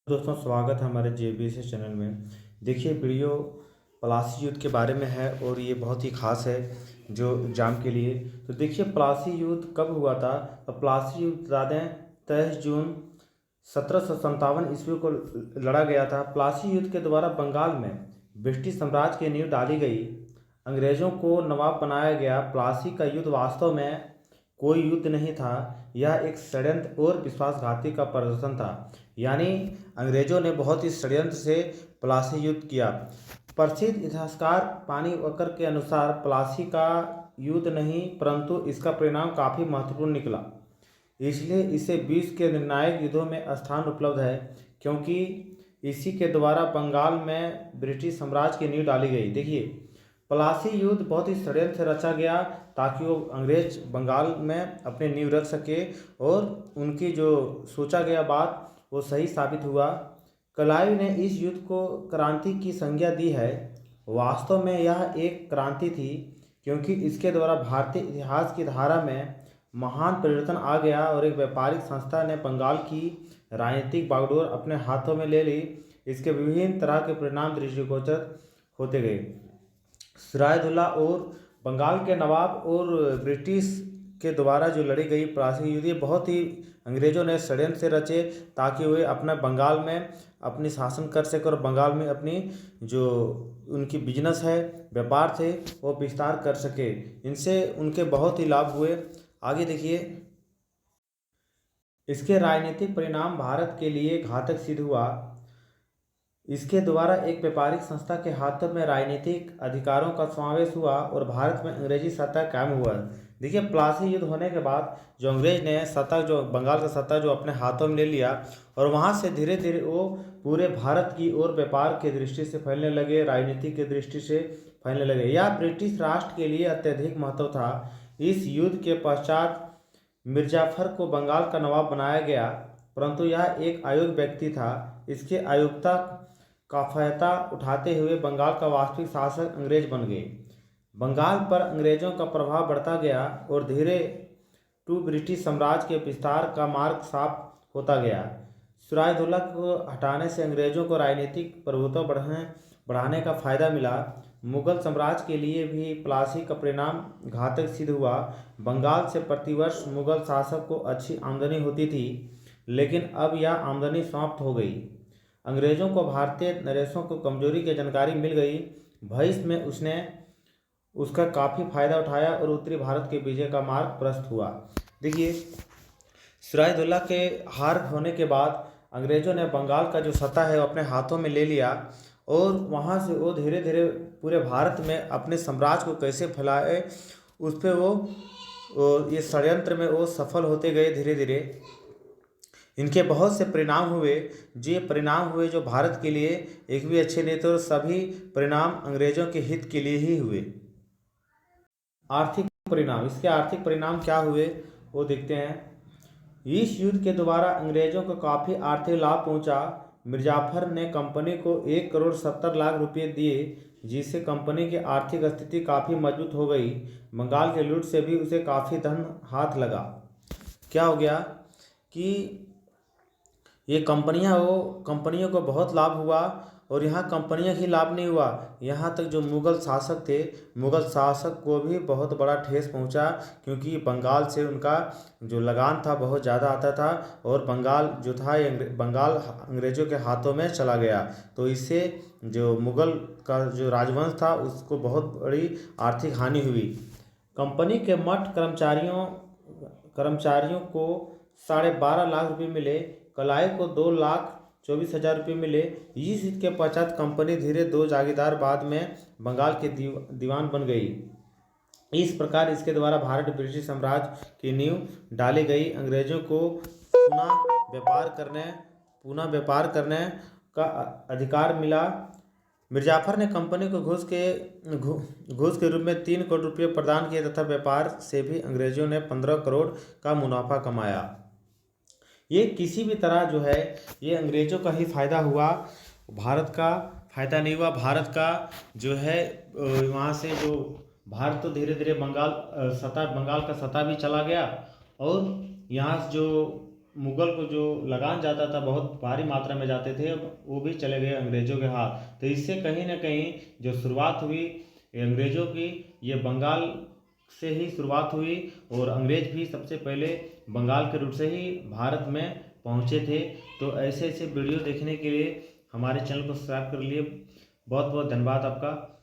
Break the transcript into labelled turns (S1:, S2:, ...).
S1: दोस्तों, स्वागत है हमारे JBC चैनल में। देखिए, वीडियो पलासी युद्ध के बारे में है और ये बहुत ही ख़ास है जो एग्ज़ाम के लिए। तो देखिए, पलासी युद्ध कब हुआ था। तो पलासी युद्ध बता दें 23 जून 1757 ईस्वी को लड़ा गया था। पलासी युद्ध के द्वारा बंगाल में ब्रिटिश साम्राज्य की नींव डाली गई, अंग्रेज़ों को नवाब बनाया गया। पलासी का युद्ध वास्तव में कोई युद्ध नहीं था, यह एक षड्यंत्र और विश्वासघाती का प्रदर्शन था। यानी अंग्रेजों ने बहुत ही षड्यंत्र से पलासी युद्ध किया। प्रसिद्ध इतिहासकार पानीवकर के अनुसार पलासी का युद्ध नहीं परंतु इसका परिणाम काफ़ी महत्वपूर्ण निकला, इसलिए इसे विश्व के निर्णायक युद्धों में स्थान उपलब्ध है, क्योंकि इसी के द्वारा बंगाल में ब्रिटिश साम्राज्य की नींव डाली गई। देखिए, पलासी युद्ध बहुत ही षड्यंत्र से रचा गया ताकि वो अंग्रेज बंगाल में अपने नींव रख सके और उनकी जो सोचा गया बात वो सही साबित हुआ। क्लाइव ने इस युद्ध को क्रांति की संज्ञा दी है। वास्तव में यह एक क्रांति थी, क्योंकि इसके द्वारा भारतीय इतिहास की धारा में महान परिवर्तन आ गया और एक व्यापारिक संस्था ने बंगाल की राजनीतिक बागडोर अपने हाथों में ले ली। इसके विभिन्न तरह के परिणाम दृष्टिगोचर होते गए। सिराजउद्दौला और बंगाल के नवाब और ब्रिटिश के द्वारा जो लड़ी गई पलासी युद्ध, ये बहुत ही अंग्रेज़ों ने षड्यंत्र से रचे ताकि वे अपना बंगाल में अपनी शासन कर सके और बंगाल में अपनी जो उनकी बिजनेस है, व्यापार थे, वो विस्तार कर सके। इनसे उनके बहुत ही लाभ हुए। आगे देखिए, इसके राजनीतिक परिणाम भारत के लिए घातक सिद्ध हुआ। इसके द्वारा एक व्यापारिक संस्था के हाथों में राजनीतिक अधिकारों का समावेश हुआ और भारत में अंग्रेजी सत्ता कायम हुआ। देखिए, प्लासी युद्ध होने के बाद जो अंग्रेज ने सत्ता, जो बंगाल का सत्ता जो अपने हाथों में ले लिया और वहाँ से धीरे धीरे वो पूरे भारत की ओर व्यापार की दृष्टि से फैलने लगे, राजनीति की दृष्टि से फैलने लगे। यह ब्रिटिश राष्ट्र के लिए अत्यधिक महत्व था। इस युद्ध के पश्चात मिर्जाफर को बंगाल का नवाब बनाया गया, परंतु यह एक अयोग्य व्यक्ति था। इसके अयोग्यता का फायदा उठाते हुए बंगाल का वास्तविक शासक अंग्रेज बन गए। बंगाल पर अंग्रेजों का प्रभाव बढ़ता गया और धीरे टू ब्रिटिश साम्राज्य के विस्तार का मार्ग साफ होता गया। सिराजउद्दौला को हटाने से अंग्रेजों को राजनीतिक प्रभुत्व बढ़ाने का फायदा मिला। मुगल साम्राज्य के लिए भी प्लासी का परिणाम घातक सिद्ध हुआ। बंगाल से प्रतिवर्ष मुगल शासक को अच्छी आमदनी होती थी, लेकिन अब यह आमदनी समाप्त हो गई। अंग्रेजों को भारतीय नरेशों को कमजोरी की जानकारी मिल गई। भविष्य में उसने उसका काफ़ी फायदा उठाया और उत्तरी भारत के विजय का मार्ग प्रशस्त हुआ। देखिए, सिराजउद्दौला के हार होने के बाद अंग्रेजों ने बंगाल का जो सत्ता है वो अपने हाथों में ले लिया और वहाँ से वो धीरे धीरे पूरे भारत में अपने साम्राज्य को कैसे फैलाए उस पर वो ये षड्यंत्र में वो सफल होते गए धीरे धीरे। इनके बहुत से परिणाम हुए। जो भारत के लिए एक भी अच्छे नहीं थे और सभी परिणाम अंग्रेजों के हित के लिए ही हुए। आर्थिक परिणाम, इसके आर्थिक परिणाम क्या हुए वो देखते हैं। इस युद्ध के द्वारा अंग्रेजों को काफ़ी आर्थिक लाभ पहुंचा। मिर्जाफर ने कंपनी को 1,70,00,000 रुपये दिए, जिससे कंपनी की आर्थिक स्थिति काफ़ी मजबूत हो गई। बंगाल के लूट से भी उसे काफ़ी धन हाथ लगा। क्या हो गया कि ये कंपनियों को बहुत लाभ हुआ और यहाँ कंपनियाँ ही लाभ नहीं हुआ, यहाँ तक जो मुगल शासक को भी बहुत बड़ा ठेस पहुँचा, क्योंकि बंगाल से उनका जो लगान था बहुत ज़्यादा आता था और बंगाल जो था बंगाल अंग्रेज़ों के हाथों में चला गया। तो इससे जो मुगल का जो राजवंश था उसको बहुत बड़ी आर्थिक हानि हुई। कंपनी के मठ कर्मचारियों को 12.5 लाख रुपये मिले। कलाई को 2,24,000 रुपये मिले। इस युद्ध के पश्चात कंपनी धीरे दो जागीरदार बाद में बंगाल के दीवान बन गई। इस प्रकार इसके द्वारा भारत ब्रिटिश साम्राज्य की नींव डाली गई। अंग्रेजों को पुनः व्यापार करने का अधिकार मिला। मिर्जाफर ने कंपनी को घूस के रूप में 3 करोड़ रुपये प्रदान किए तथा व्यापार से भी अंग्रेजों ने 15 करोड़ का मुनाफा कमाया। ये किसी भी तरह जो है ये अंग्रेजों का ही फायदा हुआ, भारत का फायदा नहीं हुआ। भारत का जो है वहाँ से जो भारत तो धीरे धीरे बंगाल का सत्ता भी चला गया और यहाँ जो मुगल को जो लगान जाता था बहुत भारी मात्रा में जाते थे, वो भी चले गए अंग्रेज़ों के हाथ। तो इससे कहीं ना कहीं जो शुरुआत हुई अंग्रेज़ों की, ये बंगाल से ही शुरुआत हुई, और अंग्रेज़ भी सबसे पहले बंगाल के रूट से ही भारत में पहुँचे थे। तो ऐसे ऐसे वीडियो देखने के लिए हमारे चैनल को सब्सक्राइब कर लिए। बहुत बहुत धन्यवाद आपका।